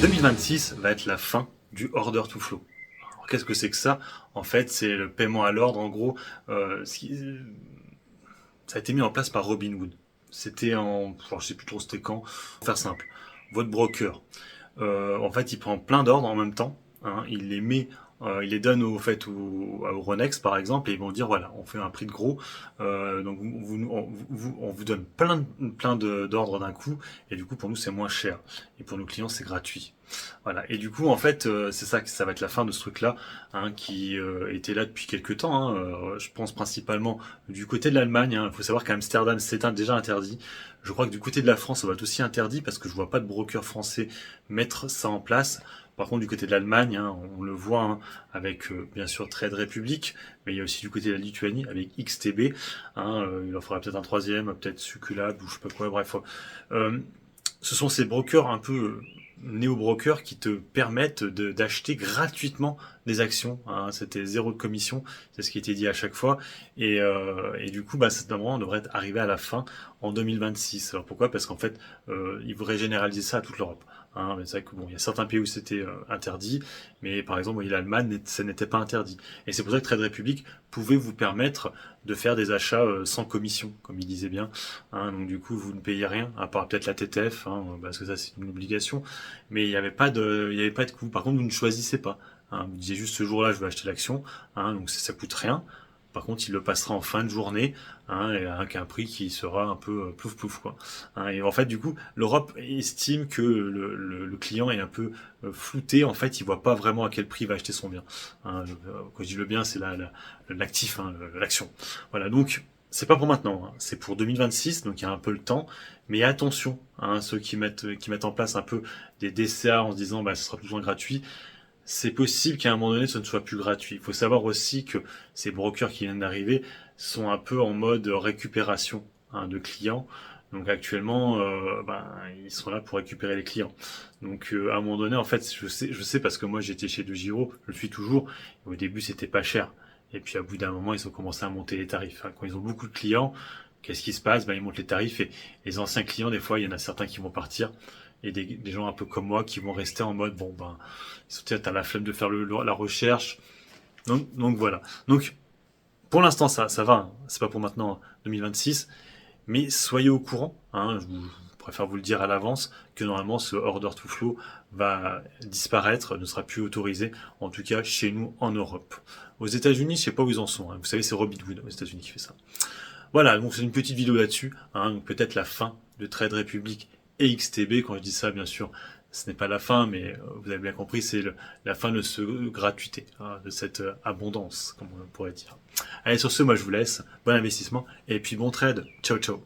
2026 va être la fin du order to flow. Alors, qu'est-ce que c'est que ça? En fait, c'est le paiement à l'ordre. En gros, ça a été mis en place par Robinhood. C'était je sais plus trop c'était quand. Pour faire simple, votre broker, en fait, il prend plein d'ordres en même temps. Hein, il les met, il les donne au Ronex par exemple, et ils vont dire voilà, on fait un prix de gros. Donc on vous donne d'ordres d'un coup, et du coup pour nous c'est moins cher, et pour nos clients c'est gratuit. Voilà. Et du coup en fait c'est ça que ça va être la fin de ce truc-là, hein, qui était là depuis quelques temps. Hein, je pense principalement du côté de l'Allemagne. Hein. Il faut savoir qu'Amsterdam c'est déjà interdit. Je crois que du côté de la France ça va être aussi interdit parce que je vois pas de broker français mettre ça en place. Par contre, du côté de l'Allemagne, hein, on le voit, hein, avec bien sûr Trade Republic, mais il y a aussi du côté de la Lituanie avec XTB. Hein, il en faudra peut-être un troisième, peut-être Succulab ou je sais pas quoi. Bref, euh, ce sont ces brokers un peu néo-brokers qui te permettent d'acheter gratuitement des actions. Hein. C'était zéro de commission, c'est ce qui était dit à chaque fois. Et du coup, normalement, on devrait arriver à la fin en 2026. Alors pourquoi? Parce qu'en fait, ils voudraient généraliser ça à toute l'Europe. Hein, mais c'est vrai que bon, il y a certains pays où c'était interdit, mais par exemple, l'Allemagne, ça n'était pas interdit. Et c'est pour ça que Trade Republic pouvait vous permettre de faire des achats sans commission, comme il disait bien. Hein, donc du coup, vous ne payez rien, à part peut-être la TTF, hein, parce que ça c'est une obligation. Mais il y avait pas de coût. Par contre, vous ne choisissez pas. Hein, vous disiez juste ce jour-là, je vais acheter l'action. Hein, donc ça coûte rien. Par contre, il le passera en fin de journée, hein, et avec un prix qui sera un peu plouf plouf quoi. Hein, et en fait, du coup, l'Europe estime que le client est un peu flouté. En fait, il voit pas vraiment à quel prix il va acheter son bien. Hein, quand je dis le bien, c'est l'actif, hein, l'action. Voilà. Donc, c'est pas pour maintenant. Hein, c'est pour 2026. Donc, il y a un peu le temps. Mais attention, hein, ceux qui mettent en place un peu des DCA en se disant, ce sera plus ou moins gratuit. C'est possible qu'à un moment donné, ce ne soit plus gratuit. Il faut savoir aussi que ces brokers qui viennent d'arriver sont un peu en mode récupération, hein, de clients. Donc actuellement, ils sont là pour récupérer les clients. Donc à un moment donné, en fait, je sais parce que moi j'étais chez De Giro, je le suis toujours. Et au début, c'était pas cher. Et puis à bout d'un moment, ils ont commencé à monter les tarifs. Hein. Quand ils ont beaucoup de clients, qu'est-ce qui se passe? Ils montent les tarifs et les anciens clients, des fois, il y en a certains qui vont partir et des gens un peu comme moi qui vont rester en mode ils sont peut-être à la flemme de faire la recherche. Donc voilà. Donc pour l'instant ça va. Hein. C'est pas pour maintenant 2026, mais soyez au courant. Hein, je préfère vous le dire à l'avance que normalement ce order to flow va disparaître, ne sera plus autorisé, en tout cas chez nous en Europe. Aux États-Unis, je sais pas où ils en sont. Hein. Vous savez, c'est Robinhood aux États-Unis qui fait ça. Voilà, donc c'est une petite vidéo là-dessus. Hein, donc peut-être la fin de Trade Republic et XTB. Quand je dis ça, bien sûr, ce n'est pas la fin, mais vous avez bien compris, c'est la fin de ce gratuité, hein, de cette abondance, comme on pourrait dire. Allez, sur ce, moi je vous laisse. Bon investissement et puis bon trade. Ciao, ciao.